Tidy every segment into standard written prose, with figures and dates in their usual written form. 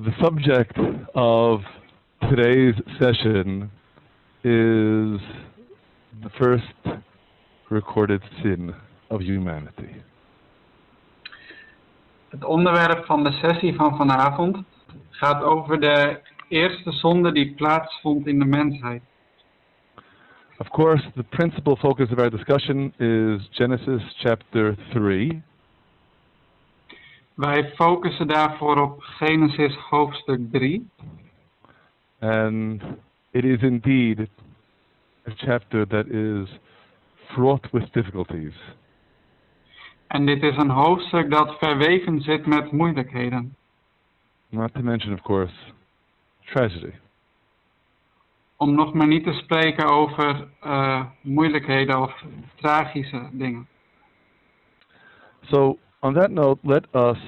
The subject of today's session is the first recorded sin of humanity. Het onderwerp van de sessie van vanavond gaat over de eerste zonde die plaatsvond in de mensheid. Of course, the principal focus of our discussion is Genesis chapter 3. Wij focussen daarvoor op Genesis hoofdstuk 3. And it is indeed a chapter that is fraught with difficulties. En dit is een hoofdstuk dat verweven zit met moeilijkheden. Not to mention, of course, tragedy. Om nog maar niet te spreken over moeilijkheden of tragische dingen. So, on that note, let us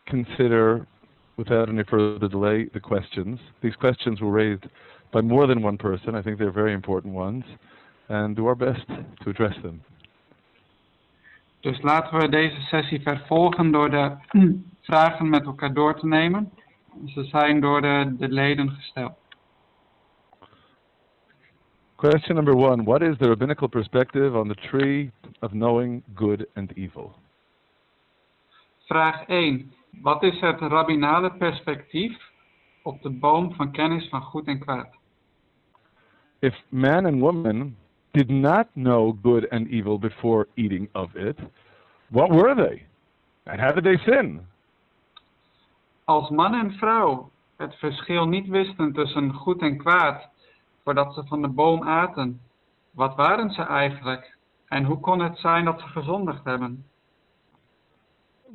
consider, without any further delay, the questions. These questions were raised by more than one person. I think they're very important ones. And do our best to address them. Dus laten we deze sessie vervolgen door de vragen met elkaar door te nemen. Ze zijn door de leden gesteld. Question number 1. What is the rabbinical perspective on the tree of knowing good and evil? Vraag 1. Wat is het rabbinale perspectief op de boom van kennis van goed en kwaad? If man and woman did not know good and evil before eating of it, what were they? And how did they sin? Als man en vrouw het verschil niet wisten tussen goed en kwaad voordat ze van de boom aten, wat waren ze eigenlijk? En hoe kon het zijn dat ze gezondigd hebben?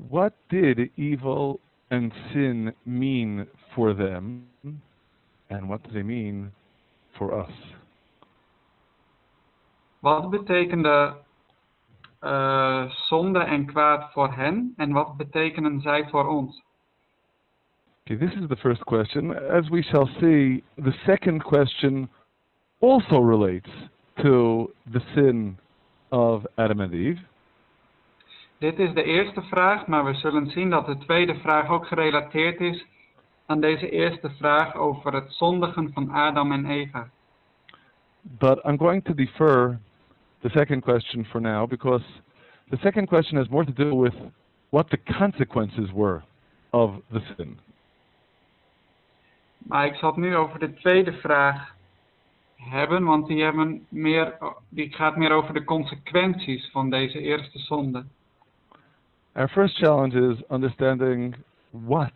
What did evil and sin mean for them? And what do they mean for us? Wat betekende zonde en kwaad voor hen en wat betekenen zij voor ons? Okay, this is the first question. As we shall see, the second question also relates to the sin of Adam and Eve. Dit is de eerste vraag, maar we zullen zien dat de tweede vraag ook gerelateerd is aan deze eerste vraag over het zondigen van Adam en Eva. But I'm going to defer the second question for now, because the second question has more to do with what the consequences were of the sin. Maar ik zal het nu over de tweede vraag hebben, want die gaat meer over de consequenties van deze eerste zonde. Our first challenge is understanding what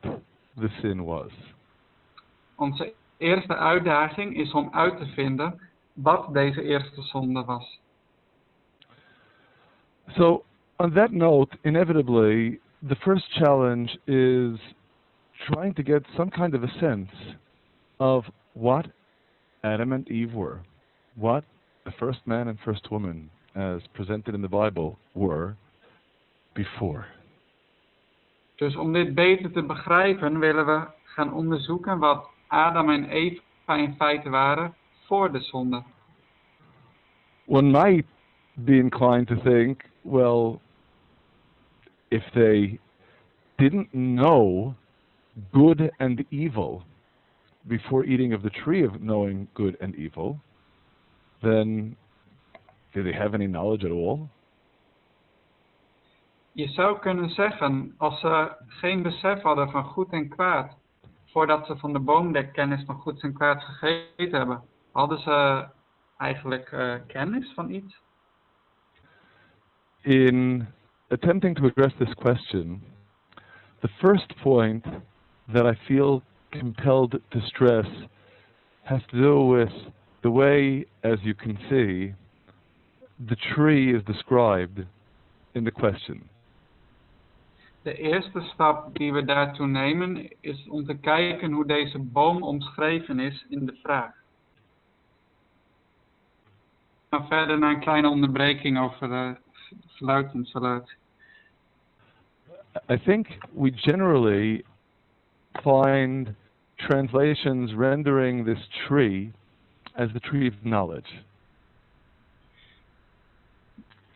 the sin was. Onze eerste uitdaging is om uit te vinden wat deze eerste zonde was. So, on that note, inevitably, the first challenge is trying to get some kind of a sense of what Adam and Eve were, what the first man and first woman, as presented in the Bible, were before. Dus om dit beter te begrijpen willen we gaan onderzoeken wat Adam en Eva in feite waren voor de zonde. One might be inclined to think, well, if they didn't know good and evil before eating of the tree of knowing good and evil, then did they have any knowledge at all? Je zou kunnen zeggen, als ze geen besef hadden van goed en kwaad, voordat ze van de boom der kennis van goed en kwaad gegeten hebben, hadden ze eigenlijk kennis van iets? In attempting to address this question, the first point that I feel compelled to stress has to do with the way, as you can see, the tree is described in the question. De eerste stap die we daartoe nemen is om te kijken hoe deze boom omschreven is in de vraag. We gaan verder naar een kleine onderbreking over geluidsinstallatie. I think we generally find translations rendering this tree as the tree of knowledge.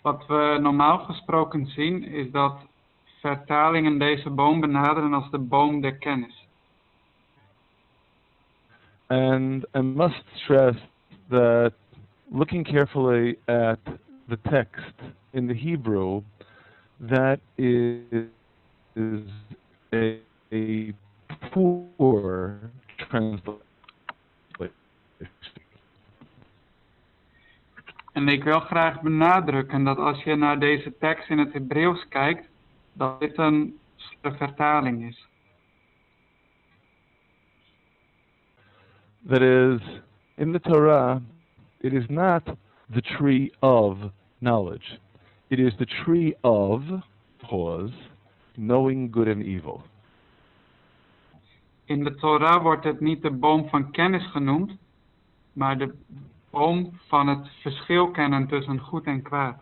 Wat we normaal gesproken zien is dat vertalingen deze boom benaderen als de boom der kennis. And I must stress that looking carefully at the text in the Hebrew, that is a poor translation. En ik wil graag benadrukken dat als je naar deze tekst in het Hebreeuws kijkt, dat dit een vertaling is. That is, in the Torah, it is not the tree of knowledge. It is the tree of, pause, knowing good and evil. In de Torah wordt het niet de boom van kennis genoemd, maar de boom van het verschil kennen tussen goed en kwaad.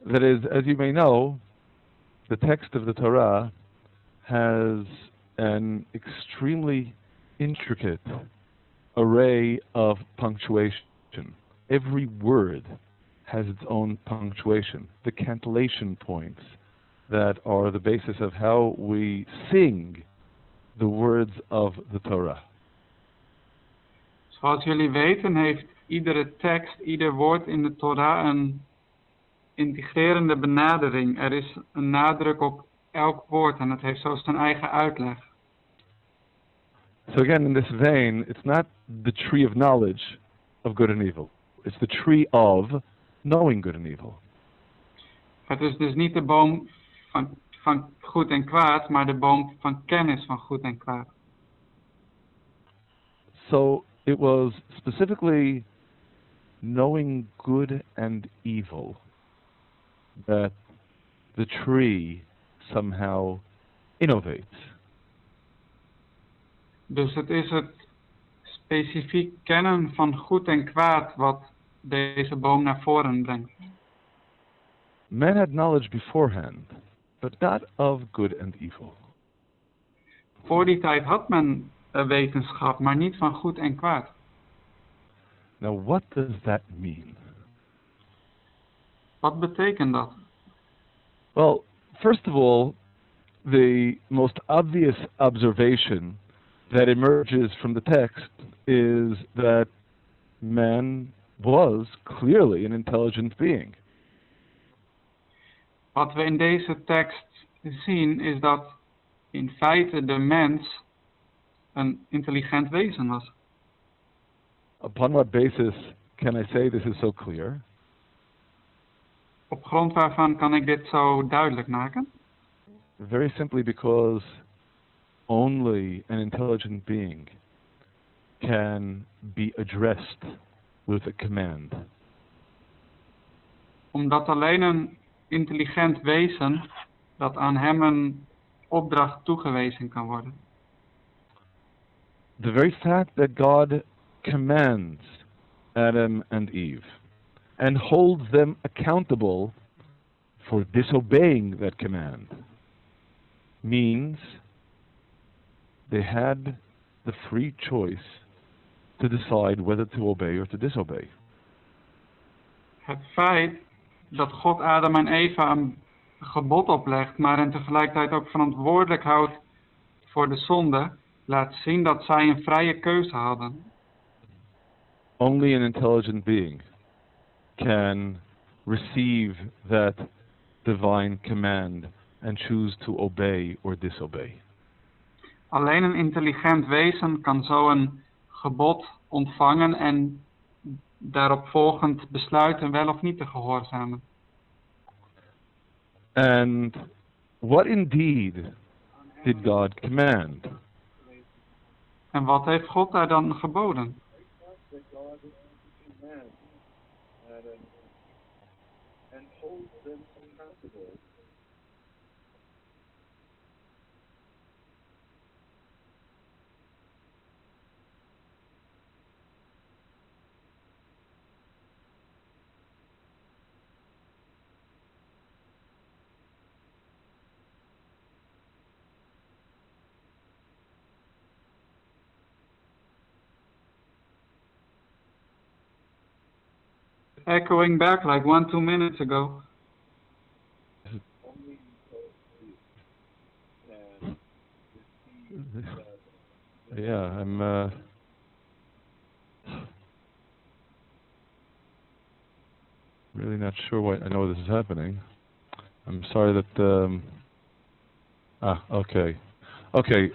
That is, as you may know, the text of the Torah has an extremely intricate array of punctuation. Every word has its own punctuation, the cantillation points that are the basis of how we sing the words of the Torah. Zoals jullie weten heeft iedere tekst, ieder woord in de Torah een integrerende benadering. Er is een nadruk op elk woord en het heeft zo zijn eigen uitleg. So again, in this vein, it's not the tree of knowledge of good and evil. It's the tree of knowing good and evil. Het is dus niet de boom van goed en kwaad, maar de boom van kennis van goed en kwaad. So it was specifically knowing good and evil that the tree somehow innovates. Dus het is het specifiek kennen van goed en kwaad wat deze boom naar voren brengt. Man had knowledge beforehand, but not of good and evil. Voor die tijd had men wetenschap, maar niet van goed en kwaad. Now what does that mean? Wat betekent dat? Well, first of all, the most obvious observation that emerges from the text is that man was clearly an intelligent being. Wat we in deze tekst zien is dat in feite de mens een intelligent wezen was. Upon what basis can I say this is so clear? Op grond waarvan kan ik dit zo duidelijk maken? Very simply because only an intelligent being can be addressed with a command. Omdat alleen een intelligent wezen dat aan hem een opdracht toegewezen kan worden. The very fact that God commands Adam and Eve and holds them accountable for disobeying that command means they had the free choice to decide whether to obey or to disobey. Het feit dat God Adam en Eva een gebod oplegt, maar hen tegelijkertijd ook verantwoordelijk houdt voor de zonde, laat zien dat zij een vrije keuze hadden. Only an intelligent being can receive that divine command and choose to obey or disobey. Alleen een intelligent wezen kan zo een gebod ontvangen en daarop volgend besluiten wel of niet te gehoorzamen. And what indeed did God command? En wat heeft God daar dan geboden? Echoing back like 1-2 minutes ago. Yeah, I'm really not sure why I know this is happening. I'm sorry that. Okay. Okay.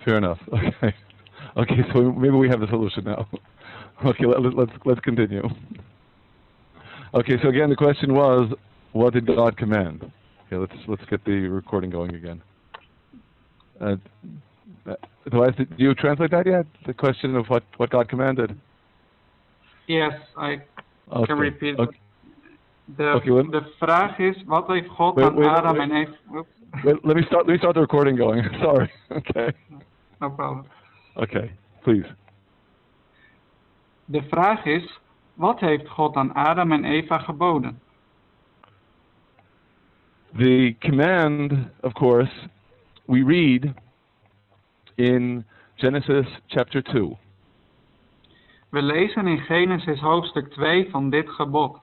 Fair enough. Okay. Okay. So maybe we have the solution now. Okay. Let's continue. Okay. So again, the question was, what did God command? Okay. Let's get the recording going again. Do you translate that yet? The question of what God commanded? Yes, I can repeat. Okay. De vraag is, wat heeft God aan Adam en Eva... Let me start the recording going. Sorry. Okay. No problem. Okay, please. De vraag is, wat heeft God aan Adam en Eva geboden? The command, of course, we read in Genesis chapter 2. We lezen in Genesis hoofdstuk 2 van dit gebod.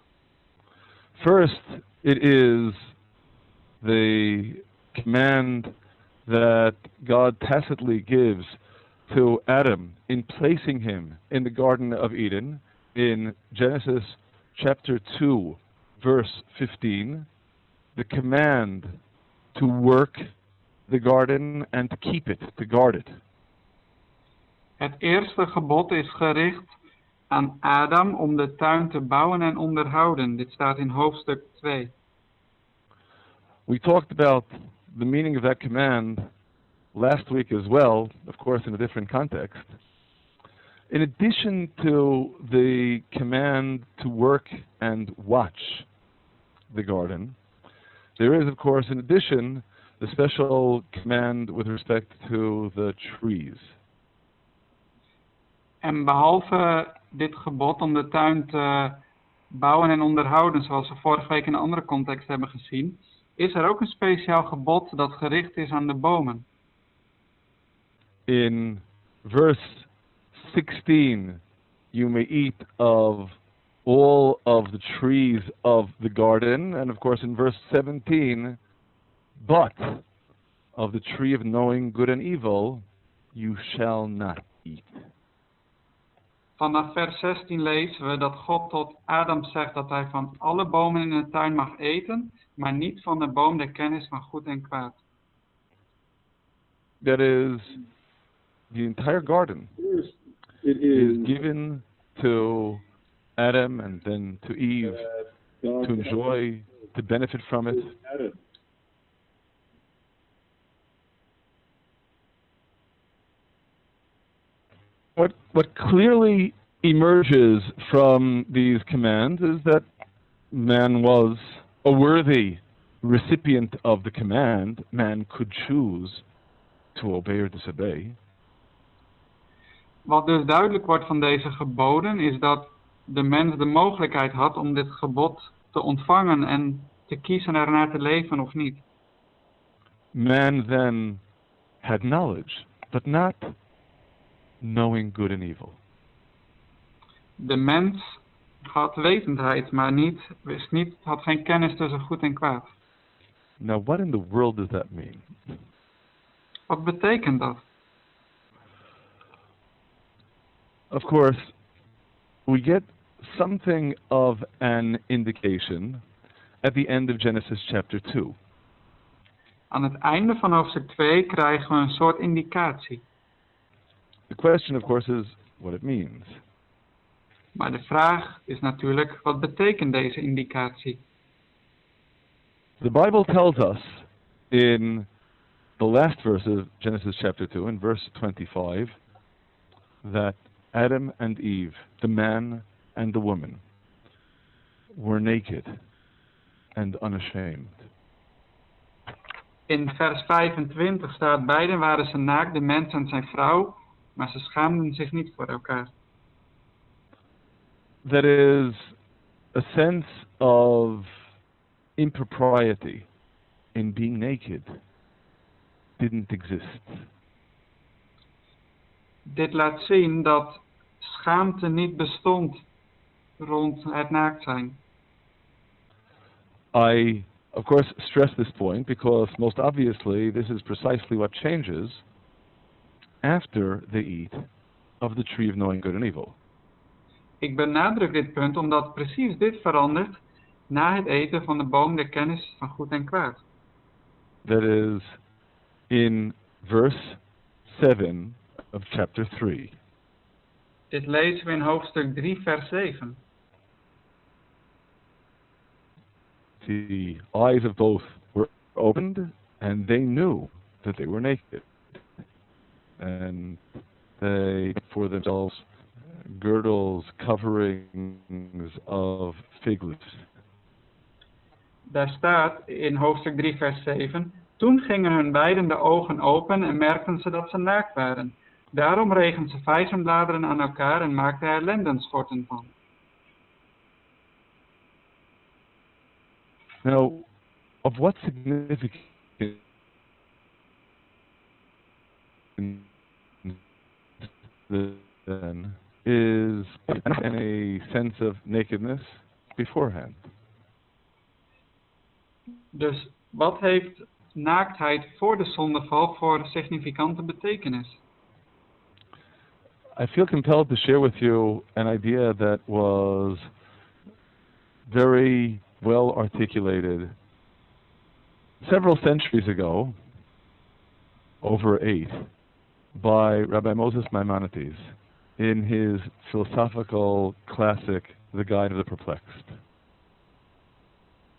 First, it is the command that God tacitly gives to Adam in placing him in the Garden of Eden in Genesis chapter 2, verse 15, the command to work the garden and to keep it, to guard it. Het eerste gebod is gericht aan Adam om de tuin te bouwen en onderhouden. Dit staat in hoofdstuk 2. We talked about the meaning of that command last week as well, of course in a different context. In addition to the command to work and watch the garden, there is of course in addition the special command with respect to the trees. En behalve dit gebod om de tuin te bouwen en onderhouden, zoals we vorige week in een andere context hebben gezien, is er ook een speciaal gebod dat gericht is aan de bomen. In verse 16, you may eat of all of the trees of the garden, and of course in verse 17, but of the tree of knowing good and evil you shall not eat. Vanaf vers 16 lezen we dat God tot Adam zegt dat hij van alle bomen in de tuin mag eten, maar niet van de boom der kennis van goed en kwaad. That is, the entire garden is given to Adam and then to Eve to enjoy, to benefit from it. What clearly emerges from these commands is that man was a worthy recipient of the command. Man could choose to obey or disobey. Wat dus duidelijk wordt van deze geboden is dat de mens de mogelijkheid had om dit gebod te ontvangen en te kiezen ernaar te leven of niet. Man then had knowledge, but not knowing good and evil. De mens had wetendheid, maar had geen kennis tussen goed en kwaad. Now, what in the world does that mean? Wat betekent dat? Of course, we get something of an indication at the end of Genesis chapter 2. Aan het einde van hoofdstuk 2 krijgen we een soort indicatie. The question, of course, is what it means. Maar de vraag is natuurlijk, wat betekent deze indicatie? The Bible tells us in the last verse of Genesis chapter 2, in verse 25, that Adam and Eve, the man and the woman, were naked and unashamed. In vers 25 staat, beiden waren ze naakt, de mens en zijn vrouw, maar ze schaamden zich niet voor elkaar. That is, a sense of impropriety in being naked didn't exist. Dit laat zien dat schaamte niet bestond rond het naakt zijn. I, of course, stress this point because most obviously this is precisely what changes after they eat of the tree of knowing good and evil. Ik benadruk dit punt omdat precies dit verandert na het eten van de boom der kennis van goed en kwaad. That is in verse 7 of chapter 3. Dit lezen we in hoofdstuk 3 vers 7. The eyes of both were opened, and they knew that they were naked. And they for themselves girdles, coverings of fig leaves. Daar staat in hoofdstuk 3 vers 7. Toen gingen hun beiden de ogen open en merkten ze dat ze naakt waren. Daarom regenten ze vijgenbladeren aan elkaar en maakten er lendenschorten van. Now, of what significance then is a sense of nakedness beforehand? Dus wat heeft naaktheid voor de zondeval voor significante betekenis? I feel compelled to share with you an idea that was very well articulated several centuries ago, over 8, by Rabbi Moses Maimonides in his philosophical classic, The Guide of the Perplexed.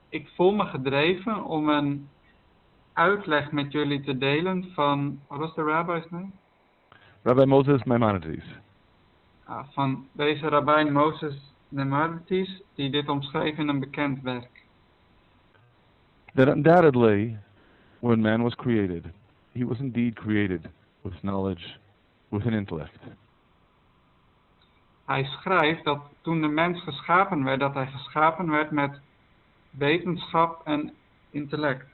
Ik voel me gedreven om een uitleg met jullie te delen van, wat was de rabbi's naam? Rabbi Moses Maimonides. Van deze rabbijn Moses Maimonides, die dit omschreef in een bekend werk. That undoubtedly, when man was created, he was indeed created with knowledge, with an intellect. Hij schrijft dat toen de mens geschapen werd, dat hij geschapen werd met wetenschap en intellect.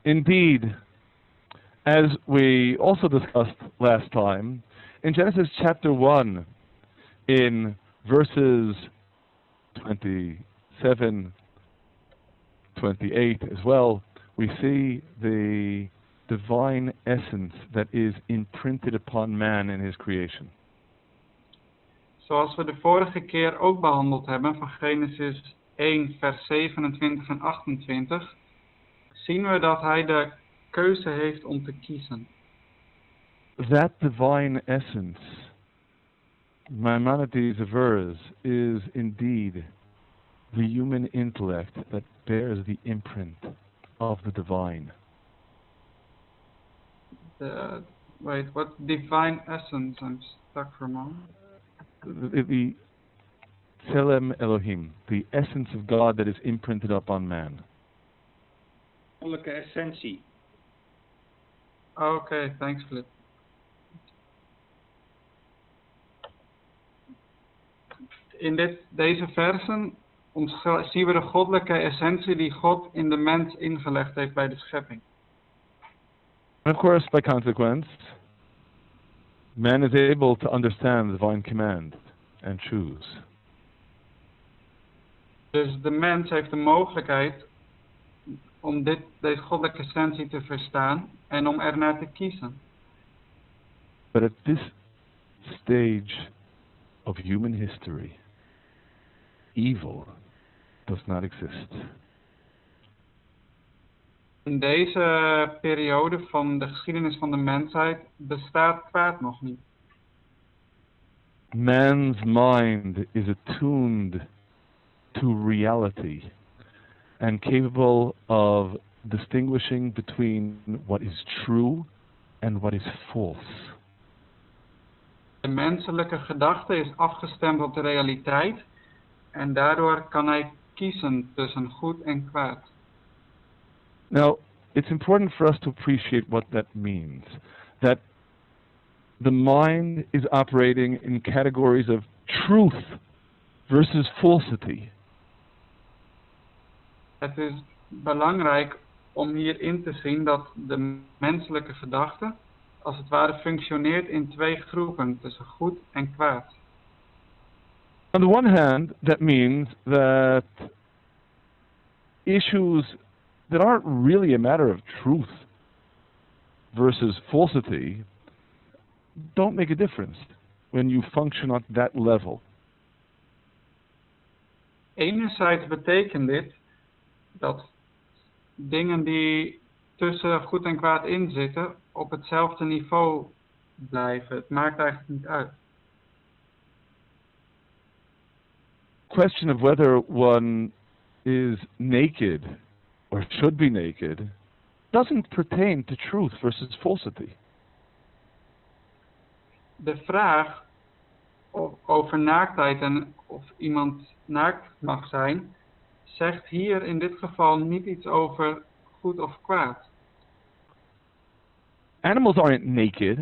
Indeed, as we also discussed last time, in Genesis chapter 1, in verses 27, 28 as well, we see the divine essence that is imprinted upon man in his creation. Zoals we de vorige keer ook behandeld hebben van Genesis 1 vers 27 en 28, zien we dat hij de keuze heeft om te kiezen. That divine essence, Maimonides avers, is indeed the human intellect that bears the imprint of the divine. Wait, what divine essence? I'm stuck for a moment. The Tselem Elohim, the essence of God that is imprinted upon man. Goddelijke essentie. Okay, thanks Flip. In deze versen zien we de goddelijke essentie die God in de mens ingelegd heeft bij de schepping. And of course, by consequence, man is able to understand the divine command and choose. Dus de mens heeft de mogelijkheid om deze goddelijke essentie te verstaan en om ernaar te kiezen. But at this stage of human history, evil does not exist. In deze periode van de geschiedenis van de mensheid bestaat kwaad nog niet. Man's mind is attuned to reality and capable of distinguishing between what is true and what is false. De menselijke gedachte is afgestemd op de realiteit en daardoor kan hij kiezen tussen goed en kwaad. Now, it's important for us to appreciate what that means. That the mind is operating in categories of truth versus falsity. Het is belangrijk om hierin te zien dat de menselijke gedachte als het ware functioneert in twee groepen, tussen goed en kwaad. On the one hand, that means that issues that aren't really a matter of truth versus falsity don't make a difference when you function at that level. Enerzijds betekent dit dat dingen die tussen goed en kwaad inzitten op hetzelfde niveau blijven. Het maakt eigenlijk niet uit. Question of whether one is naked or should be naked doesn't pertain to truth versus falsity. De vraag over naaktheid en of iemand naakt mag zijn, zegt hier in dit geval niet iets over goed of kwaad. Animals aren't naked.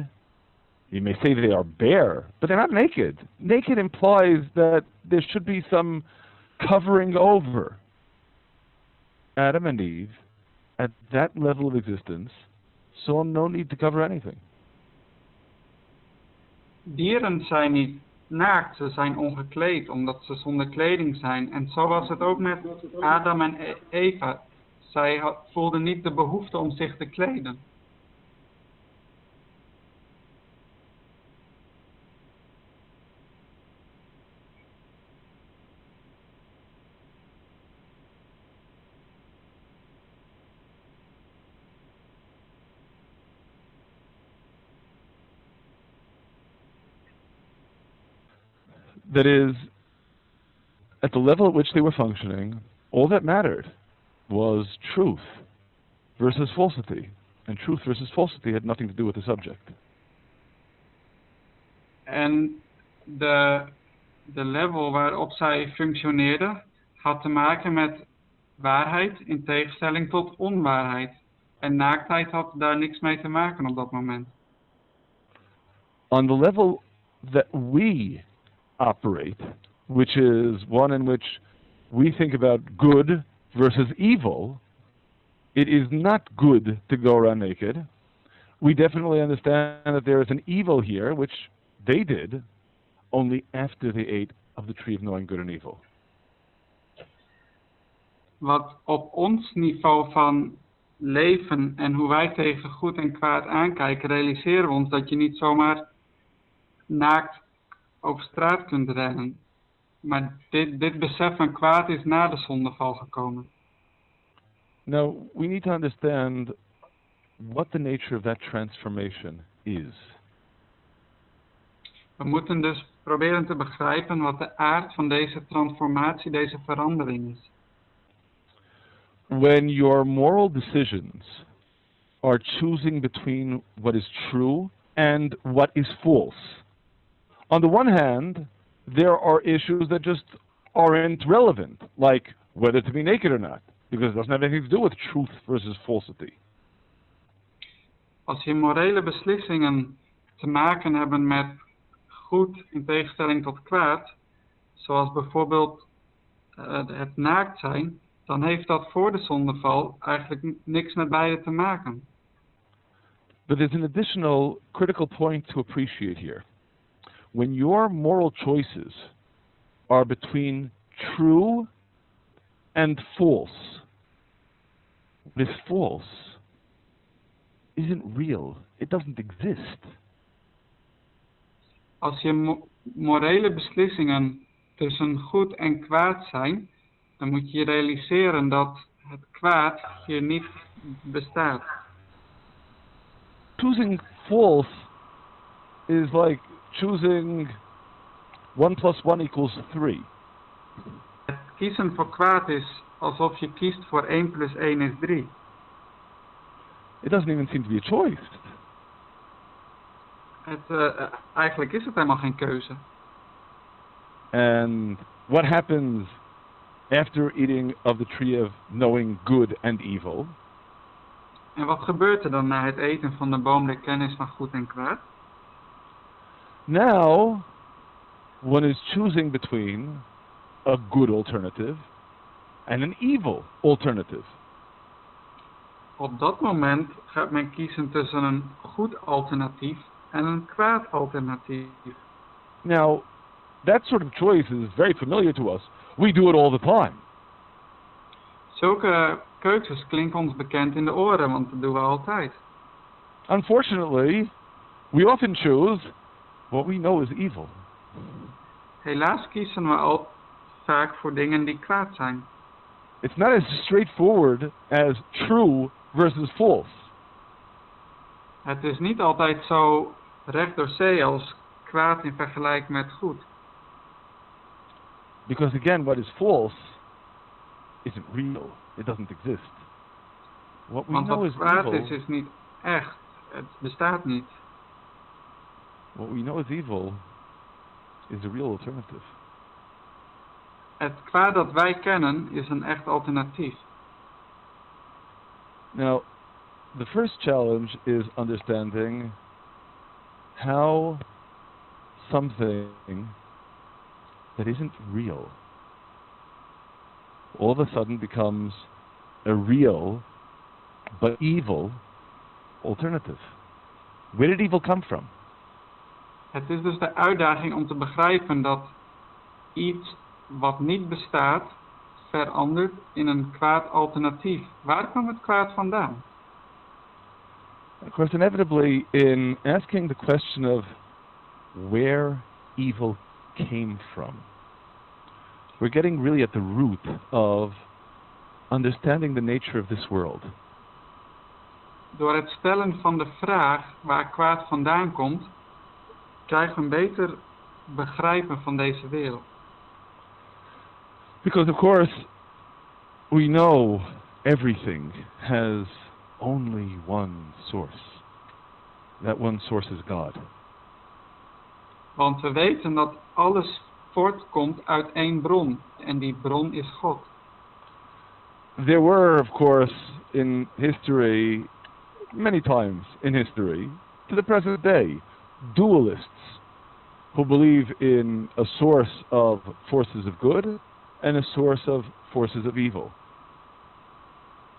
You may say they are bare, but they're not naked. Naked implies that there should be some covering over. Adam and Eve, at that level of existence, saw no need to cover anything. Dieren zijn niet naakt, ze zijn ongekleed, omdat ze zonder kleding zijn. En zo was het ook met Adam en Eva. Zij voelden niet de behoefte om zich te kleden. That is, at the level at which they were functioning, all that mattered was truth versus falsity. And truth versus falsity had nothing to do with the subject. En de level waarop zij functioneerden had te maken met waarheid in tegenstelling tot onwaarheid. En naaktheid had daar niks mee te maken op dat moment. On the level that we operate, which is one in which we think about good versus evil, it is not good to go around naked. We definitely understand that there is an evil here, which they did only after they ate of the tree of knowing good and evil. Wat op ons niveau van leven en hoe wij tegen goed en kwaad aankijken, realiseren we ons dat je niet zomaar naakt over straat kunt rennen. Maar dit besef van kwaad is na de zondeval gekomen. Now, we need to understand what the nature of that transformation is. We moeten dus proberen te begrijpen wat de aard van deze transformatie, deze verandering is. When your moral decisions are choosing between what is true and what is false, on the one hand, there are issues that just aren't relevant, like whether to be naked or not, because it doesn't have anything to do with truth versus falsity. Als je morele beslissingen te maken hebben met goed in tegenstelling tot kwaad, zoals bijvoorbeeld het naakt zijn, dan heeft dat voor de zondeval eigenlijk niks met beide te maken. But there's an additional critical point to appreciate here. When your moral choices are between true and false, what is false isn't real. It doesn't exist. Als je morele beslissingen tussen goed en kwaad zijn, dan moet je realiseren dat het kwaad hier niet bestaat. Choosing false is like choosing 1 plus 1 equals 3. Het kiezen voor kwaad is alsof je kiest voor 1 plus 1 is 3. It doesn't even seem to be a choice. Eigenlijk is het helemaal geen keuze. And what happens after eating of the tree of knowing good and evil? En wat gebeurt er dan na het eten van de boom der kennis van goed en kwaad? Now, one is choosing between a good alternative and an evil alternative. Op dat moment gaat men kiezen tussen een goed alternatief en een kwaad alternatief. Now, that sort of choice is very familiar to us. We do it all the time. Zulke keuzes klinken ons bekend in de oren, want dat doen we altijd. Unfortunately, we often choose what we know is evil. Helaas kiezen we al vaak voor dingen die kwaad zijn. It's not as straightforward as true versus false. Het is niet altijd zo recht door zee als kwaad in vergelijking met goed. Because again, what is false isn't real. It doesn't exist. What we Want know wat is kwaad evil. is niet echt. Het bestaat niet. What we know is evil is a real alternative. Het kwaad dat wij kennen is een echt alternatief. Now, the first challenge is understanding how something that isn't real all of a sudden becomes a real but evil alternative. Where did evil come from? Het is dus de uitdaging om te begrijpen dat iets wat niet bestaat verandert in een kwaad alternatief. Waar kwam het kwaad vandaan? Of course, inevitably, in asking the question of where evil came from, we're getting really at the root of understanding the nature of this world. Door het stellen van de vraag waar kwaad vandaan komt, krijgen we een beter begrijpen van deze wereld. Because, of course, we know everything has only one source. That one source is God. Want we weten dat alles voortkomt uit één bron. En die bron is God. There were, of course, in history, many times in history, to the present day, dualists who believe in a source of forces of good and a source of forces of evil.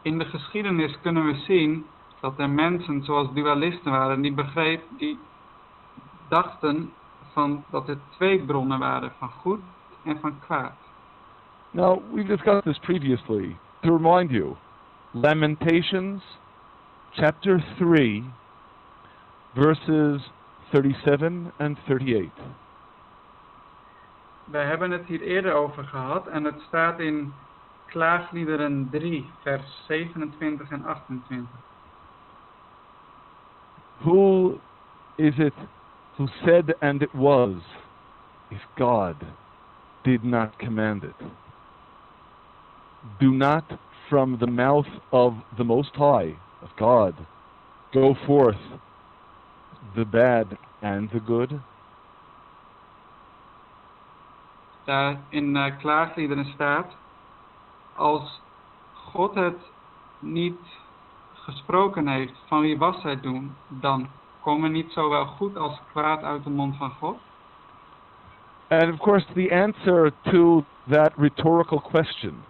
In de geschiedenis kunnen we zien dat er mensen zoals dualisten waren die dachten dat er twee bronnen waren, van goed en van kwaad. Now, we've discussed this previously. To remind you, Lamentations chapter 3, verses 37 and 38. We hebben het hier eerder over gehad en het staat in Klaagliederen 3, vers 27 en 28. Who is it who said and it was, if God did not command it? Do not from the mouth of the Most High, of God, go forth the bad and the good? Daar in Klaagliederen staat, als God het niet gesproken heeft, van wie was hij dan? Komen niet zowel goed als kwaad uit de mond van God? And of course the answer to that rhetorical question,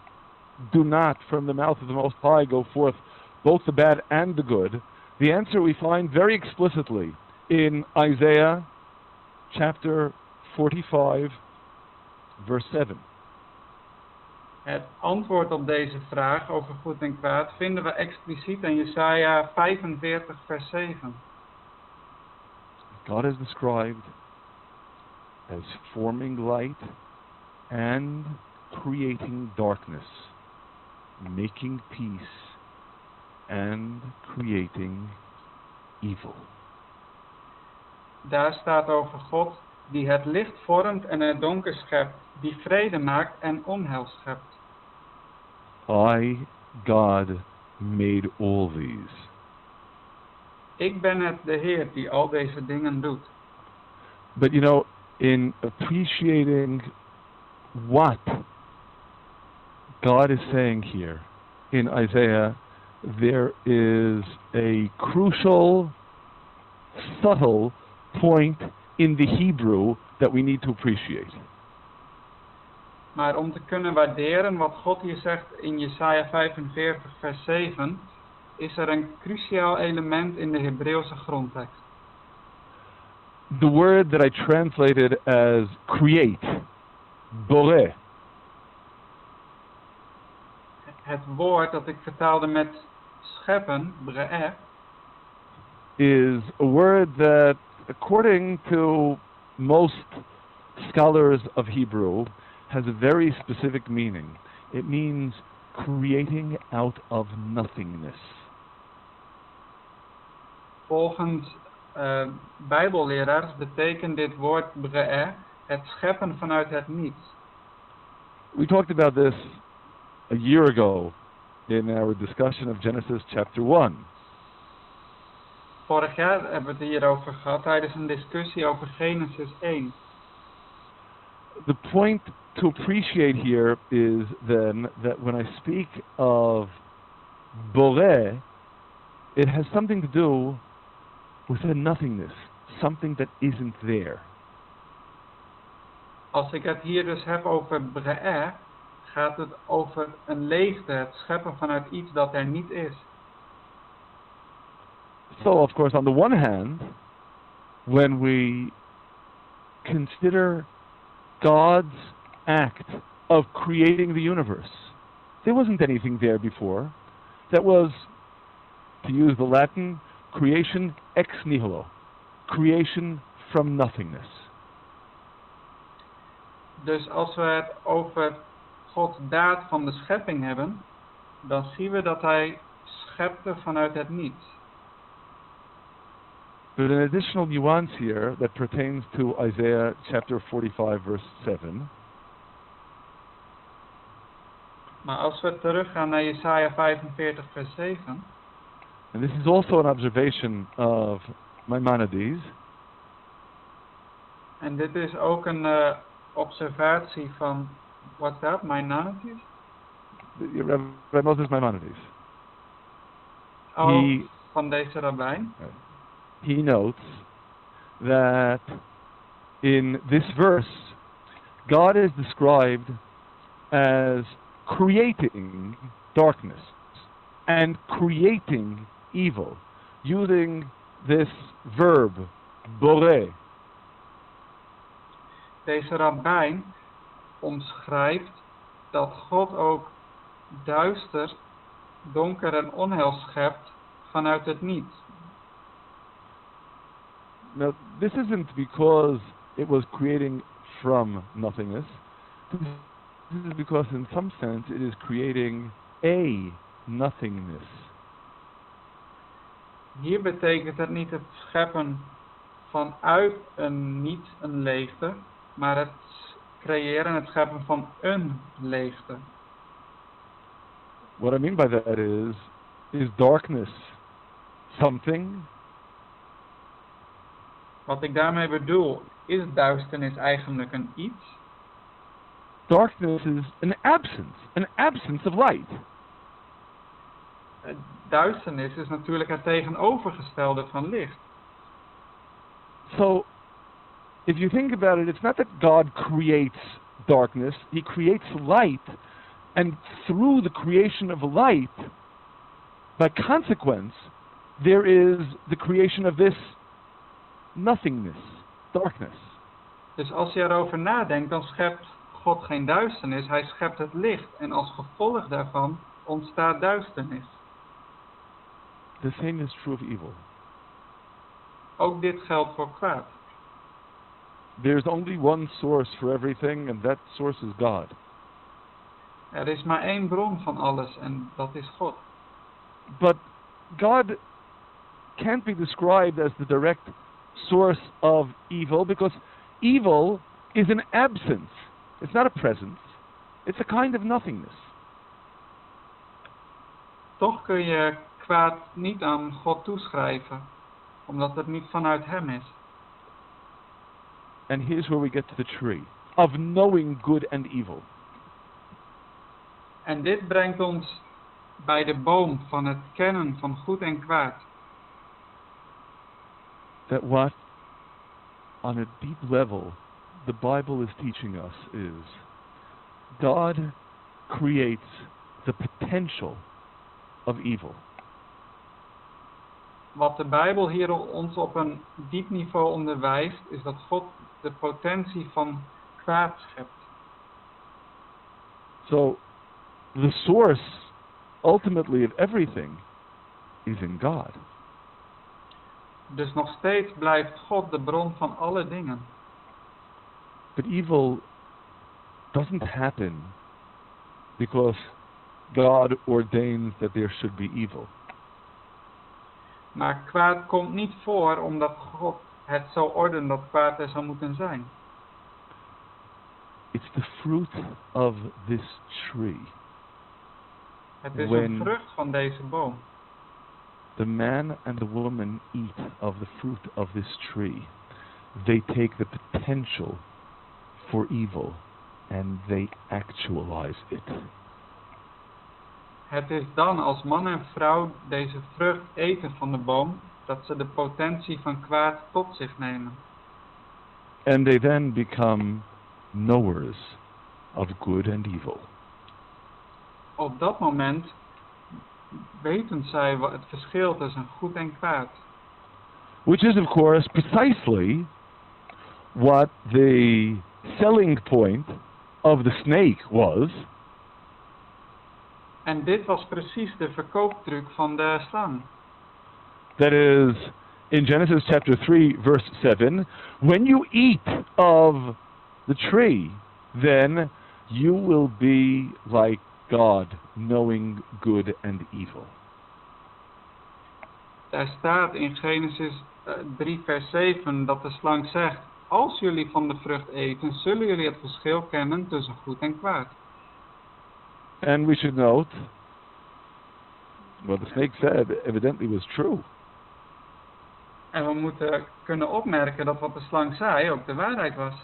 do not from the mouth of the Most High go forth both the bad and the good, the answer we find very explicitly in Isaiah chapter 45, verse 7. Het antwoord op deze vraag over goed en kwaad vinden we expliciet in Jesaja 45, vers 7. God is described as forming light and creating darkness, making peace and creating evil. Daar staat over God die het licht vormt en het donker schept, die vrede maakt en onheil schept. I, God, made all these. Ik ben het, de Heer, die al deze dingen doet. But you know, in appreciating what God is saying here in Isaiah, there is a crucial, subtle point in the Hebrew that we need to appreciate. Maar om te kunnen waarderen wat God hier zegt in Jesaja 45, vers 7, is er een cruciaal element in de Hebreeuwse grondtekst. The word that I translated as create, boré, Het woord dat ik vertaalde met scheppen, brengt, is a word that, according to most scholars of Hebrew, has a very specific meaning. It means creating out of nothingness. Volgens Bijbelleraars betekent dit woord brengt het scheppen vanuit het niets. We talked about this a year ago in our discussion of Genesis chapter 1. Vorig jaar hebben we het hierover gehad tijdens een discussie over Genesis 1. The point to appreciate here is then that when I speak of boré, it has something to do with a nothingness, something that isn't there. Als ik het hier dus heb over brengt, gaat het over een leegte, het scheppen vanuit iets dat er niet is. So, of course, on the one hand, when we consider God's act of creating the universe, there wasn't anything there before. That was, to use the Latin, creation ex nihilo, creation from nothingness. Dus als we het over Gods daad van de schepping hebben, dan zien we dat hij schepte vanuit het niets. There's an additional nuance here that pertains to Isaiah chapter 45, verse 7. Maar als we teruggaan naar Jesaja 45, vers 7. And this is also an observation of Maimonides. En dit is ook een observatie van, what's that, Maimonides? Rabbi Moses Maimonides. Oh, van deze rabbijn. He notes that in this verse, God is described as creating darkness and creating evil, using this verb, boré. Deze rabbijn omschrijft dat God ook duister, donker en onheil schept vanuit het niets. Now, this isn't because it was creating from nothingness. This is because in some sense it is creating a nothingness. Hier betekent het niet het scheppen vanuit een niet, een leegte, maar het creëren, het scheppen van een leegte. What I mean by that is darkness something? Wat ik daarmee bedoel, is duisternis eigenlijk een iets? Darkness is an absence of light. Duisternis is natuurlijk het tegenovergestelde van licht. So, if you think about it, it's not that God creates darkness, He creates light, and through the creation of light, by consequence, there is the creation of this nothingness, darkness. Dus als je erover nadenkt, dan schept God geen duisternis, hij schept het licht. En als gevolg daarvan ontstaat duisternis. The same is true of evil. Ook dit geldt voor kwaad. There's only one source for everything, and that source is God. Er is maar één bron van alles en dat is God. But God can't be described as the direct source of evil, because evil is an absence. It's not a presence. It's a kind of nothingness. Toch kun je kwaad niet aan God toeschrijven, omdat het niet vanuit hem is. And here's where we get to the tree of knowing good and evil. En dit brengt ons bij de boom van het kennen van goed en kwaad. That what, on a deep level, the Bible is teaching us is God creates the potential of evil. Wat de Bijbel hier ons op een diep niveau onderwijst, is dat God de potentie van kwaad schept. So, the source, ultimately, of everything is in God. Dus nog steeds blijft God de bron van alle dingen. But evil doesn't happen because God ordains that there should be evil. Maar kwaad komt niet voor omdat God het zo ordent dat kwaad er zou moeten zijn. It's the fruit of this tree. Het is When een vrucht van deze boom. the man and the woman eat of the fruit of this tree, they take the potential for evil and they actualize it. Het is dan als man en vrouw deze vrucht eten van de boom, dat ze de potentie van kwaad tot zich nemen. And they then become knowers of good and evil. Op dat moment weten zij wat het verschil tussen goed en kwaad. Which is, of course, precisely what the selling point of the snake was. En dit was precies de verkooptruc van de slang. That is, in Genesis chapter 3, verse 7, when you eat of the tree, then you will be like God, knowing good and evil. Daar staat in Genesis 3 vers 7 dat de slang zegt: als jullie van de vrucht eten, zullen jullie het verschil kennen tussen goed en kwaad. And we should note, what the snake said evidently was true. En we moeten kunnen opmerken dat wat de slang zei ook de waarheid was.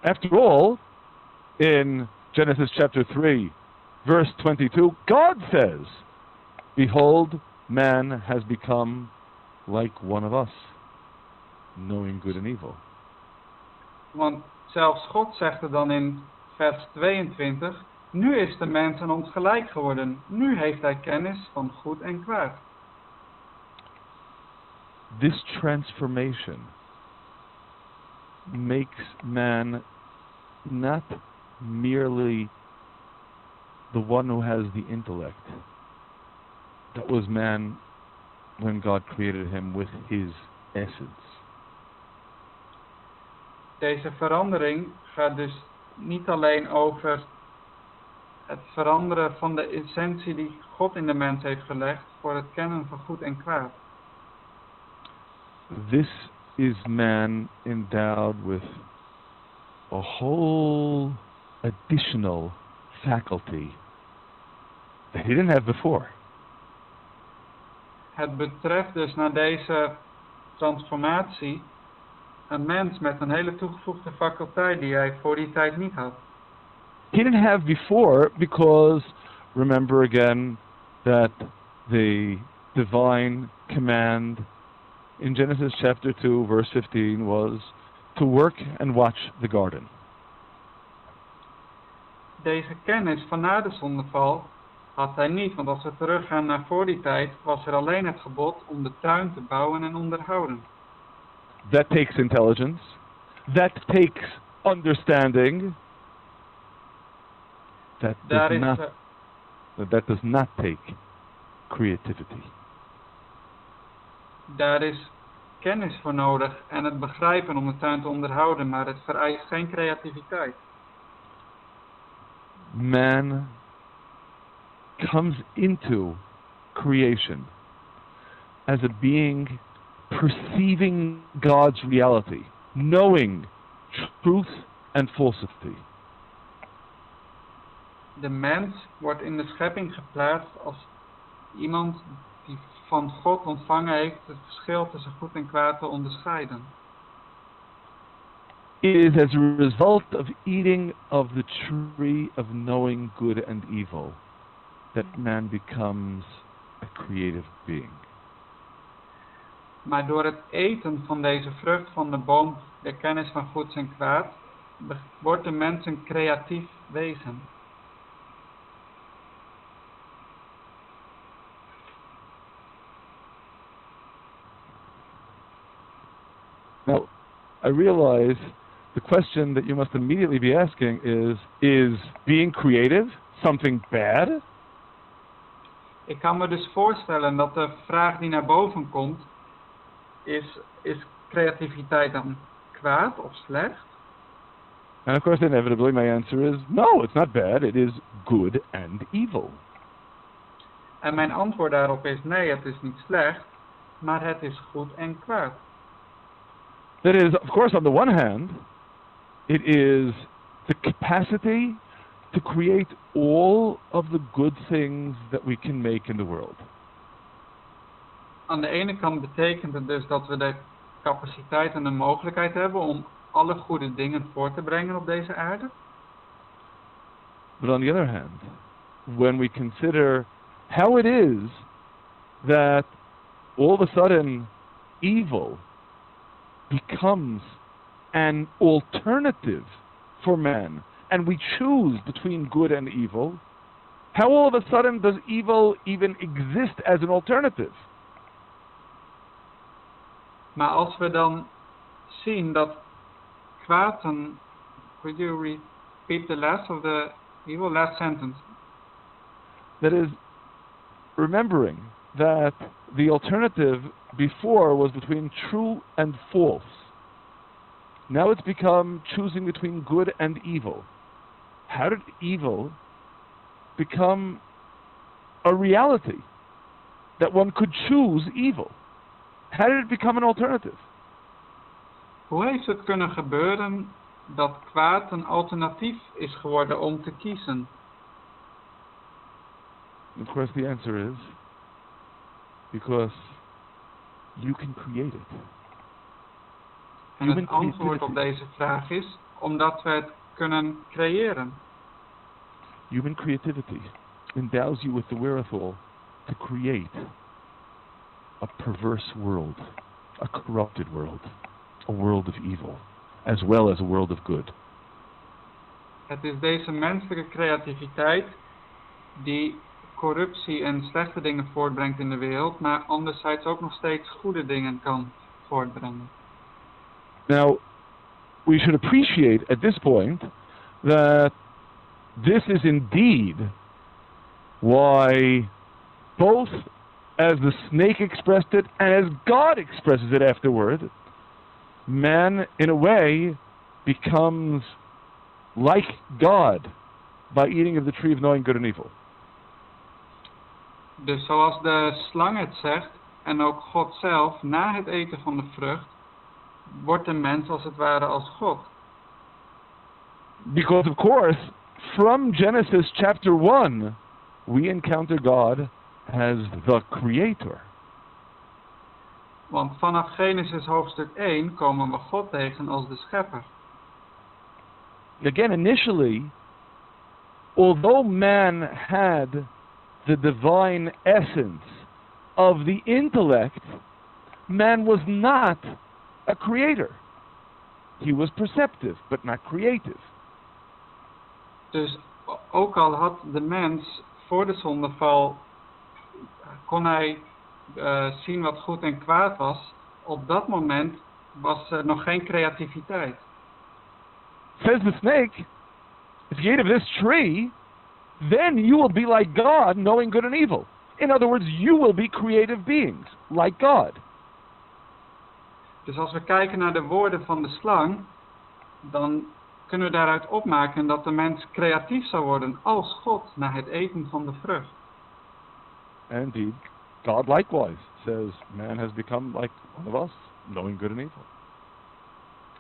After all, in Genesis chapter 3, verse 22, God says, behold, man has become like one of us, knowing good and evil. Want zelfs God zegt er dan in vers 22, nu is de mens aan ons gelijk geworden. Nu heeft hij kennis van goed en kwaad. This transformation makes man not merely the one who has the intellect. That was man when God created him with his essence. Deze verandering gaat dus niet alleen over het veranderen van de essentie die God in de mens heeft gelegd voor het kennen van goed en kwaad. This is man endowed with a whole additional faculty that he didn't have before. Het betreft dus na deze transformatie een mens met een hele toegevoegde faculteit die hij voor die tijd niet had. He didn't have before because, remember again, that the divine command in Genesis chapter 2, verse 15 was to work and watch the garden. Deze kennis van na de zondeval had hij niet, want als we teruggaan naar voor die tijd, was er alleen het gebod om de tuin te bouwen en onderhouden. That takes intelligence. That takes understanding. That does not take creativity. Daar is kennis voor nodig en het begrijpen om de tuin te onderhouden, maar het vereist geen creativiteit. Man comes into creation as a being perceiving God's reality, knowing truth and falsity. De mens wordt in de schepping geplaatst als iemand die van God ontvangen heeft het verschil tussen goed en kwaad te onderscheiden. It is as a result of eating of the tree of knowing good and evil that man becomes a creative being. Maar door het eten van deze vrucht van de boom, de kennis van goed en kwaad, wordt de mens een creatief wezen. Now, I realize the question that you must immediately be asking is being creative something bad? Ik kan me dus voorstellen dat de vraag die naar boven komt, is creativiteit dan kwaad of slecht? And of course, inevitably, my answer is no, it's not bad. It is good and evil. En mijn antwoord daarop is nee, het is niet slecht, maar het is goed en kwaad. That is, of course, on the one hand, it is the capacity to create all of the good things that we can make in the world. Aan de ene kant betekent het dus dat we de capaciteit en de mogelijkheid hebben om alle goede dingen voor te brengen op deze aarde. But on the other hand, when we consider how it is that all of a sudden evil becomes an alternative for man, and we choose between good and evil, how all of a sudden does evil even exist as an alternative? Maar als we dan zien dat kwaad en... Could you repeat the last of the evil last sentence? That is, remembering that the alternative before was between true and false. Now it's become choosing between good and evil. How did evil become a reality? That one could choose evil. How did it become an alternative? Hoe heeft het kunnen gebeuren dat kwaad een alternatief is geworden om te kiezen? Of course the answer is because you can create it. En het antwoord op deze vraag is omdat we het kunnen creëren. Human creativity endows you with the wherewithal to create a perverse world, a corrupted world, a world of evil, as well as a world of good. Het is deze menselijke creativiteit die corruptie en slechte dingen voortbrengt in de wereld, maar anderzijds ook nog steeds goede dingen kan voortbrengen. Now, we should appreciate at this point that this is indeed why both as the snake expressed it and as God expresses it afterward, man in a way becomes like God by eating of the tree of knowing good and evil. Dus zoals de slang het zegt en ook God zelf, na het eten van de vrucht wordt de mens als het ware als God. Because of course, from Genesis chapter 1, we encounter God as the creator. Want vanaf Genesis hoofdstuk 1 komen we God tegen als de schepper. Again, initially, although man had the divine essence of the intellect, man was not a creator. He was perceptive, but not creative. Dus ook al had de mens voor de zondeval, kon hij zien wat goed en kwaad was, op dat moment was er nog geen creativiteit. Says the snake, if you eat of this tree, then you will be like God, knowing good and evil. In other words, you will be creative beings, like God. Dus als we kijken naar de woorden van de slang, dan kunnen we daaruit opmaken dat de mens creatief zou worden als God na het eten van de vrucht. And indeed, God likewise says man has become like one of us, knowing good and evil.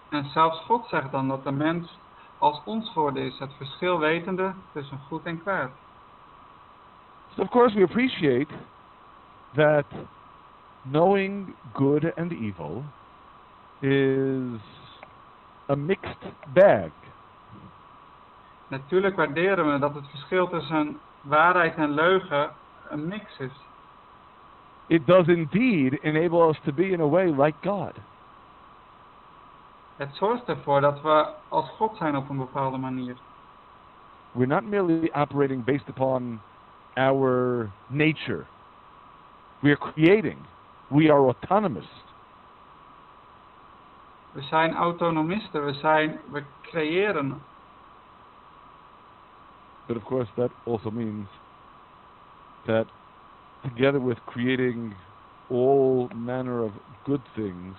En zelfs God zegt dan dat de mens als ons geworden is, het verschil wetende tussen goed en kwaad. So of course we appreciate that knowing good and evil is a mixed bag. Natuurlijk waarderen we dat het verschil tussen waarheid en leugen een mix is. It does indeed enable us to be in a way like God. Het zorgt ervoor dat we als God zijn op een bepaalde manier. We're not merely operating based upon our nature. We are creating. We are autonomous. We zijn autonomisten, we creëren. But of course that also means that together with creating all manner of good things,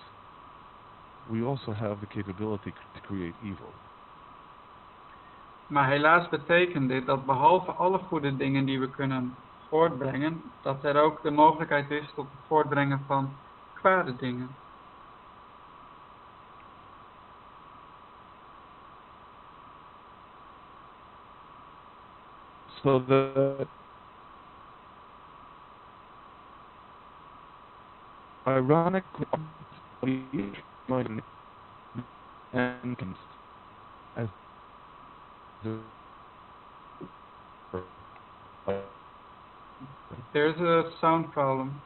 we also have the capability to create evil. Maar helaas betekent dit dat behalve alle goede dingen die we kunnen voortbrengen, dat er ook de mogelijkheid is tot het voortbrengen van kwade dingen. So that ironically, and as There's a sound problem.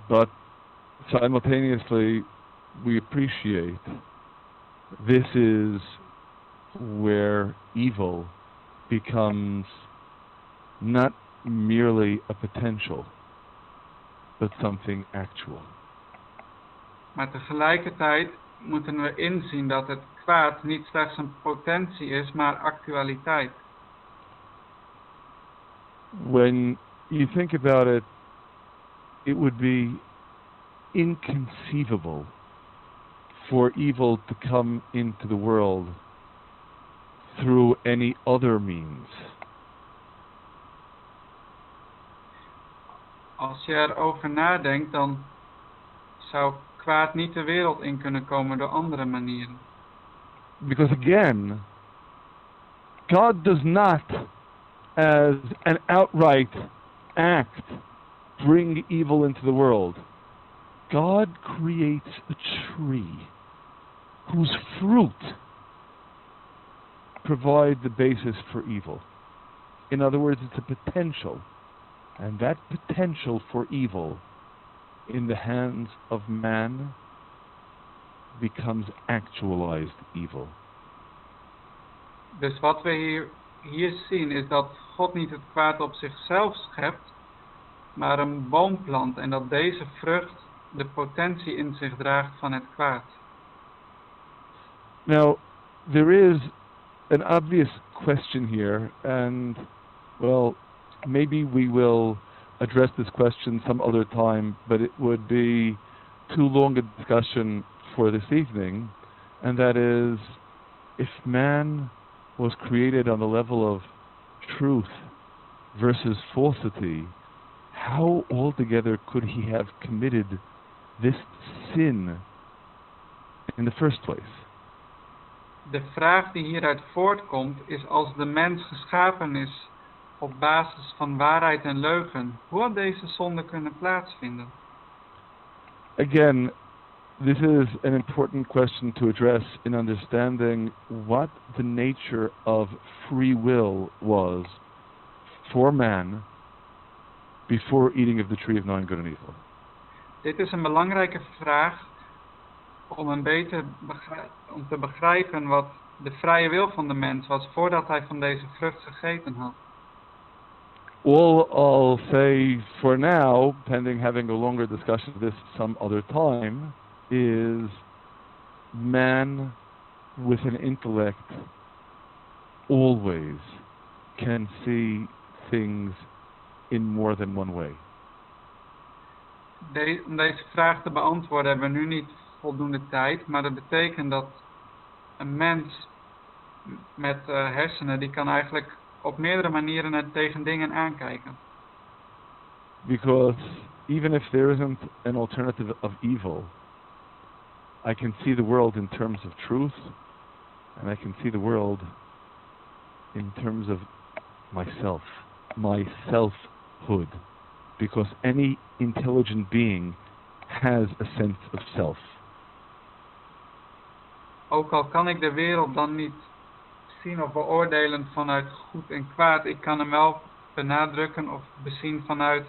but simultaneously we appreciate this is where evil becomes not merely a potential, but something actual. Maar tegelijkertijd moeten we inzien dat het kwaad niet slechts een potentie is, maar actualiteit. When you think about it, it would be inconceivable for evil to come into the world through any other means. Als je erover nadenkt, dan zou kwaad niet de wereld in kunnen komen door andere manieren. Because again, God does not, as an outright act, bring evil into the world. God creates a tree whose fruit provides the basis for evil. In other words, it's a potential. And that potential for evil in the hands of man becomes actualized evil. Dus wat we hier zien is dat God niet het kwaad op zichzelf schept, maar een boom plant en dat deze vrucht de potentie in zich draagt van het kwaad. Now, there is an obvious question here, and, well, maybe we will address this question some other time, but it would be too long a discussion for this evening, and that is, if man was created on the level of truth versus falsity, how altogether could he have committed this sin in the first place? De vraag die hieruit voortkomt is, als de mens geschapen is op basis van waarheid en leugen, hoe had deze zonde kunnen plaatsvinden? Again, this is an important question to address in understanding what the nature of free will was for man before eating of the tree of knowing good and evil. Dit is een belangrijke vraag om om te begrijpen wat de vrije wil van de mens was voordat hij van deze vrucht gegeten had. All I'll say for now, pending having a longer discussion of this some other time, is man with an intellect always can see things in more than one way. Om deze vraag te beantwoorden hebben we nu niet voldoende tijd, maar dat betekent dat een mens met hersenen, die kan eigenlijk op meerdere manieren tegen dingen aankijken. Because even if there isn't an alternative of evil, I can see the world in terms of truth, and I can see the world in terms of myself, my selfhood. Because any intelligent being has a sense of self. Ook al kan ik de wereld dan niet zien of beoordelen vanuit goed en kwaad, ik kan hem wel benadrukken of bezien vanuit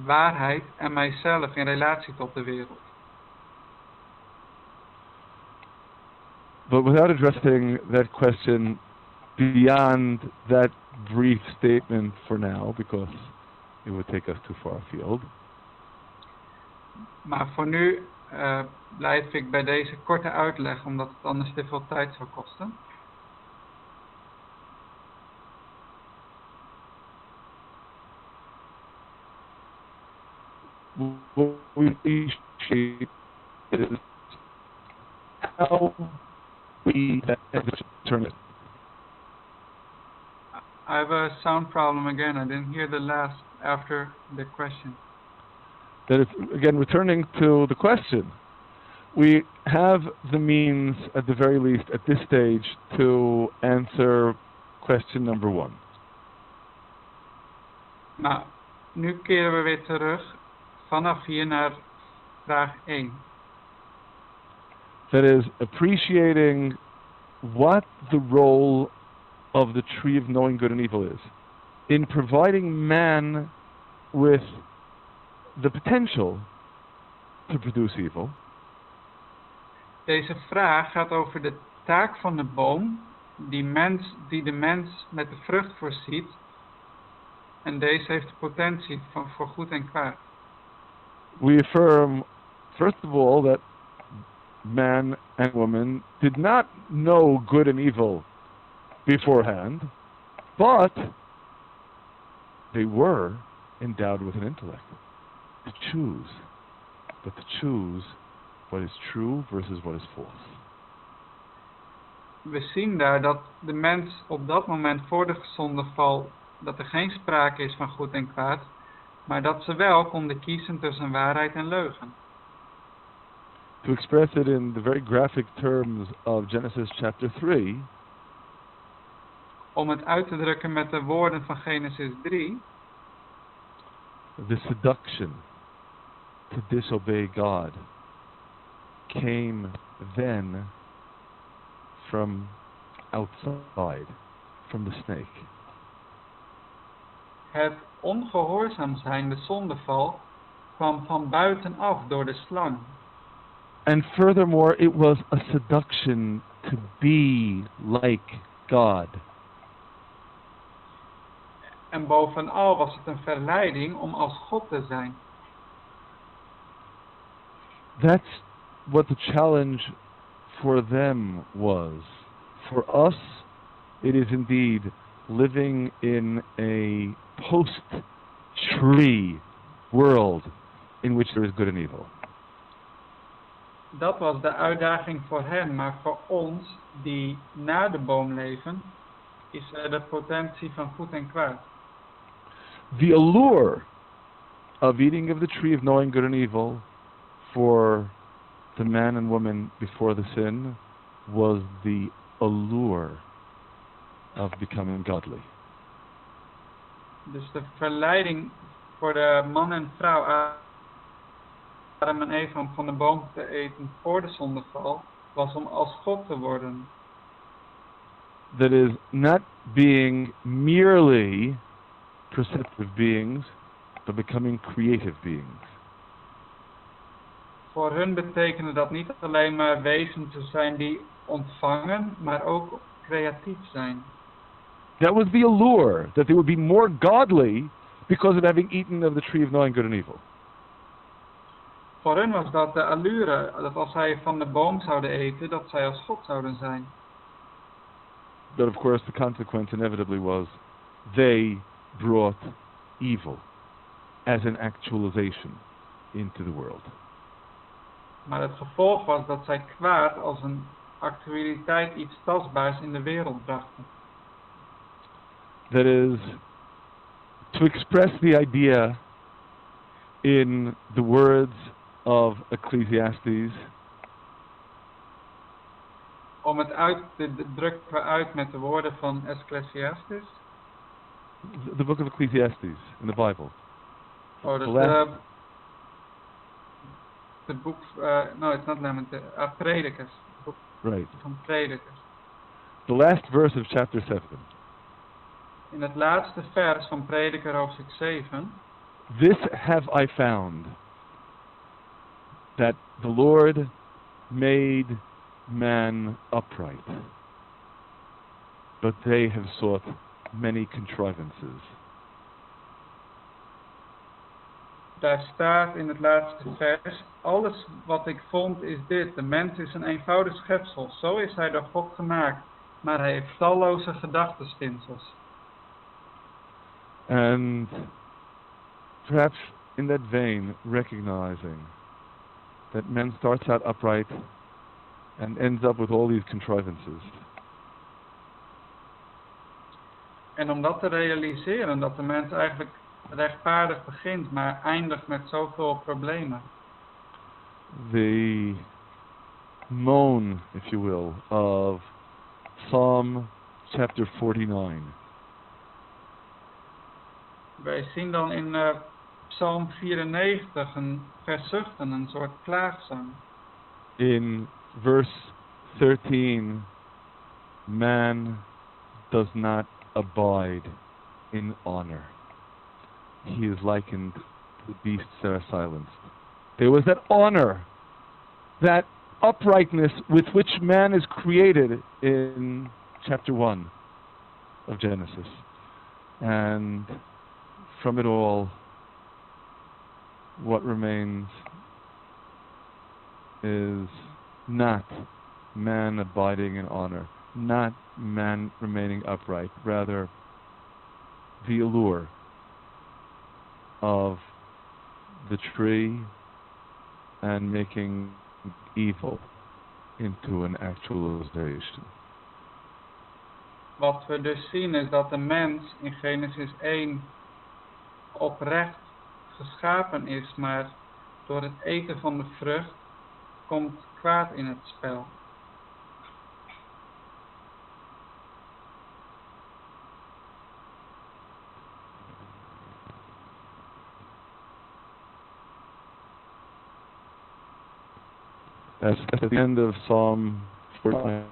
waarheid en mijzelf in relatie tot de wereld. But without addressing that question beyond that brief statement for now, because it would take us too far afield. Maar voor nu blijf ik bij deze korte uitleg, omdat het anders te veel tijd zou kosten. What we appreciate is how we turn it. I have a sound problem again. I didn't hear the last after the question. That is, again, returning to the question. We have the means, at the very least, at this stage, to answer question number 1. Nou, nu keren we weer terug vanaf hier naar vraag 1. That is, appreciating what the role of the tree of knowing good and evil is in providing man with the potential to produce evil. Deze vraag gaat over de taak van de boom die de mens met de vrucht voorziet. En deze heeft de potentie voor goed en kwaad. We affirm, first of all, that man and woman did not know good and evil beforehand, but they were endowed with an intellect to choose, but to choose what is true versus what is false. We zien daar dat de mens op dat moment voor de zondeval, dat er geen sprake is van goed en kwaad, maar dat ze wel konden kiezen tussen waarheid en leugen. To express it in the very graphic terms of Genesis chapter 3, om het uit te drukken met de woorden van Genesis 3, the seduction to disobey God came then from outside, from the snake. Het ongehoorzaam zijn, de zondeval, kwam van buitenaf door de slang. And furthermore, it was a seduction to be like God. En bovenal was het een verleiding om als God te zijn. That's what the challenge for them was. For us, it is indeed living in a post-tree world in which there is good and evil. Dat was de uitdaging voor hen, maar voor ons, die na de boom leven, is er de potentie van goed en kwaad. The allure of eating of the tree of knowing good and evil for the man and woman before the sin was the allure of becoming godly. Dus de verleiding voor de man en vrouw Adam en Eva om van de boom te eten voor de zondeval was om als God te worden. That is, not being merely perceptive beings, but becoming creative beings. Voor hun betekende dat niet alleen maar wezens te zijn die ontvangen, maar ook creatief zijn. That was the allure, that they would be more godly because of having eaten of the tree of knowing good and evil. Voor hun was dat de allure, dat als zij van de boom zouden eten, dat zij als God zouden zijn. But of course the consequence inevitably was they brought evil as an actualization into the world. Maar het gevolg was dat zij kwaad als een actualiteit, iets tastbaars in de wereld brachten. That is, to express the idea in the words of Ecclesiastes, Om het uit te drukken uit met de woorden van Ecclesiastes. the book of Ecclesiastes in the Bible. Oh, dus de boek, no, it's not Lamentation, Predikers. Boek Right. van Predikers. The last verse of chapter 7. In het laatste vers van Prediker hoofdstuk 7. This have I found, that the Lord made man upright, but they have sought many contrivances. Daar staat in het laatste vers, alles wat ik vond is dit, de mens is een eenvoudig schepsel, zo is hij door God gemaakt, maar hij heeft talloze gedachtenspinsels. And perhaps in that vein, recognizing that man starts out upright and ends up with all these contrivances. En om dat te realiseren, dat de mens eigenlijk rechtvaardig begint, maar eindigt met zoveel problemen. The moan, if you will, of Psalm chapter 49. Wij zien dan in Psalm 94 een verzuchten, een soort klaagzang. In verse 13, man does not abide in honor. He is likened to beasts that are silenced. There was that honor, that uprightness with which man is created in chapter 1 of Genesis. And from it all, what remains is not man abiding in honor, not man remaining upright, rather the allure of the tree and making evil into an actualization. Wat we dus zien is dat de mens in Genesis 1 oprecht geschapen is, maar door het eten van de vrucht komt kwaad in het spel. That's at the end of Psalm 49.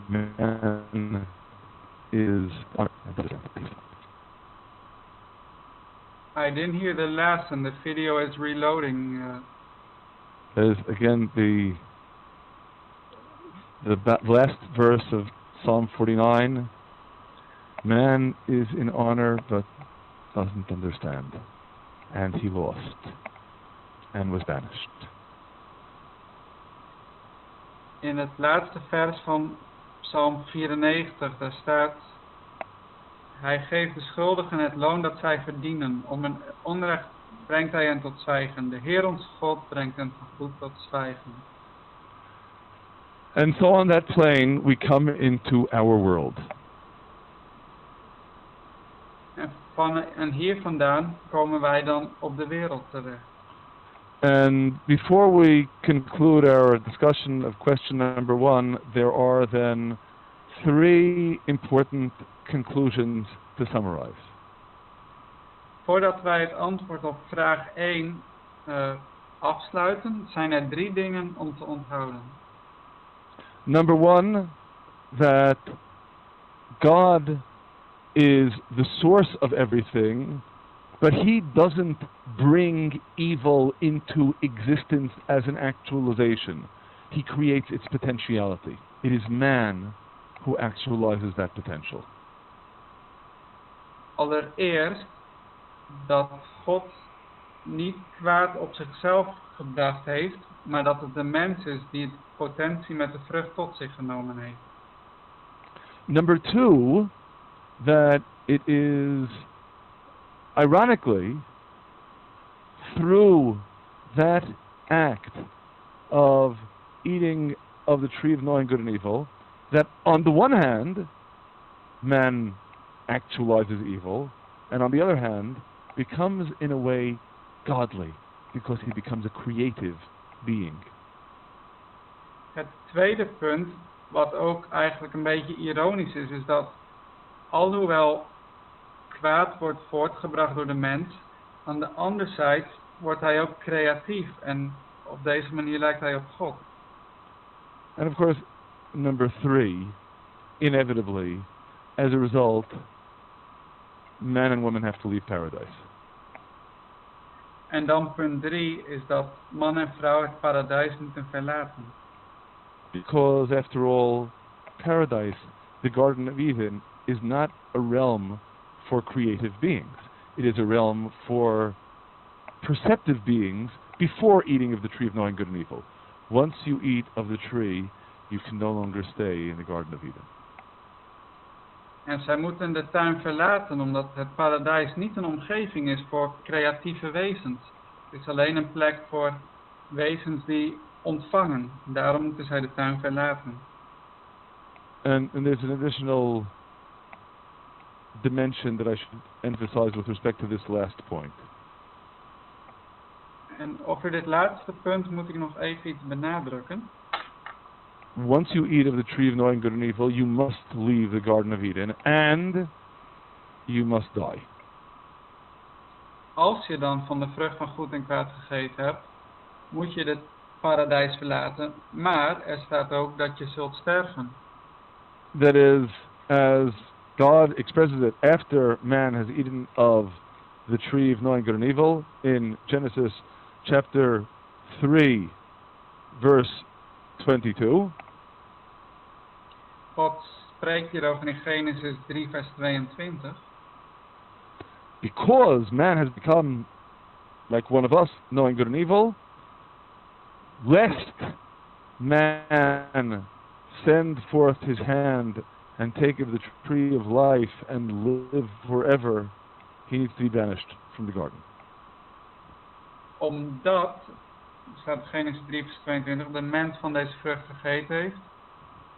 Man is... I didn't hear the lesson. The video is reloading. That is again the last verse of Psalm 49. Man is in honor but doesn't understand. And he lost and was banished. In het laatste vers van Psalm 94, daar staat: hij geeft de schuldigen het loon dat zij verdienen. Om hun onrecht brengt hij hen tot zwijgen. De Heer ons God brengt hen tegemoet tot zwijgen. And so on that plane we come into our world. En hier vandaan komen wij dan op de wereld terecht. And before we conclude our discussion of question number 1, there are then 3 important conclusions to summarize. Voordat wij het antwoord op vraag 1 afsluiten, zijn er 3 dingen om te onthouden. Number 1, that God is the source of everything, but he doesn't bring evil into existence as an actualization. He creates its potentiality. It is man who actualizes that potential. Allereerst dat God niet kwaad op zichzelf gebracht heeft, maar dat het de mens is die de potentie met de vrucht tot zich genomen heeft. Number 2, that it is ironically through that act of eating of the tree of knowing good and evil that on the one hand man actualizes evil and on the other hand becomes in a way godly because he becomes a creative being. Het tweede punt, wat ook eigenlijk een beetje ironisch is, is dat alhoewel kwaad wordt voortgebracht door de mens, aan de andere zijde wordt hij ook creatief en op deze manier lijkt hij op God. And of course, number 3, inevitably, as a result, man and woman have to leave paradise. En dan punt 3 is dat man en vrouw het paradijs moeten verlaten. Because after all, paradise, the Garden of Eden, is not a realm for creative beings. It is a realm for perceptive beings before eating of the tree of knowing good and evil. Once you eat of the tree, you can no longer stay in the Garden of Eden. En zij moeten de tuin verlaten omdat het paradijs niet een omgeving is voor creatieve wezens. Het is alleen een plek voor wezens die ontvangen. Daarom moeten zij de tuin verlaten. And there's an additional dimension that I should emphasize with respect to this last point. En over dit laatste punt moet ik nog even iets benadrukken. Once you eat of the tree of knowing good and evil, you must leave the Garden of Eden and you must die. Als je dan van de vrucht van goed en kwaad gegeten hebt, moet je het paradijs verlaten, maar er staat ook dat je zult sterven. That is, as God expresses it after man has eaten of the tree of knowing good and evil in Genesis chapter 3 verse 22. God spreekt hierover in Genesis 3 vers 22. Because man has become like one of us, knowing good and evil, lest man send forth his hand and take of the tree of life and live forever, he needs to be banished from the garden. Omdat, staat Genesis 3 vers 22, de mens van deze vrucht gegeten heeft,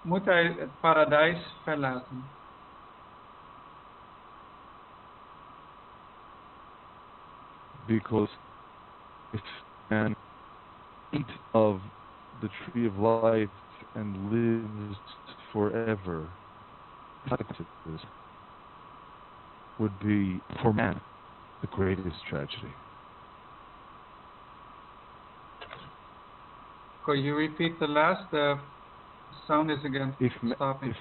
moet hij het paradijs verlaten. Because if man eat of the tree of life and lives forever, consequences would be for man the greatest tragedy. Could you repeat the last? The sound is again stopping.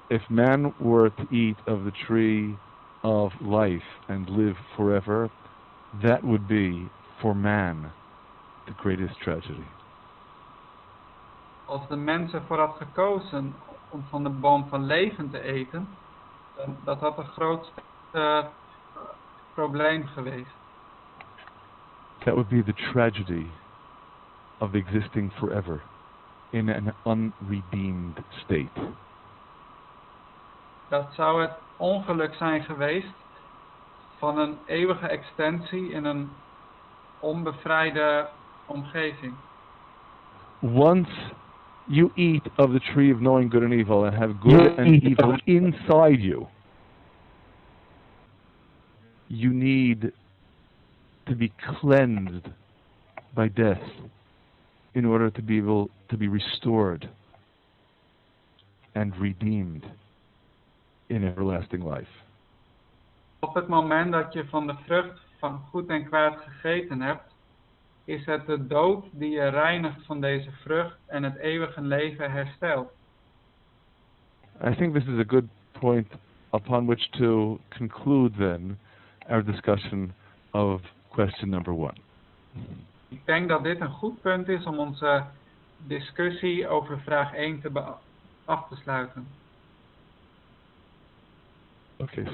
If man were to eat of the tree of life and live forever, that would be for man the greatest tragedy. Als de mens ervoor had gekozen om van de boom van leven te eten, dat had het grootste probleem geweest. That would be the tragedy of existing forever in an unredeemed state. Dat zou het ongeluk zijn geweest van een eeuwige extensie in een onbevrijde omgeving. Once you eat of the tree of knowing good and evil and have good and evil inside you, you need to be cleansed by death in order to be able to be restored and redeemed in everlasting life. Op het moment dat je van de vrucht van goed en kwaad gegeten hebt, is het de dood die je reinigt van deze vrucht en het eeuwige leven herstelt. I think this is a good point upon which to conclude then our discussion of question number 1. Ik denk dat dit een goed punt is om onze discussie over vraag 1 af te sluiten. Okay, so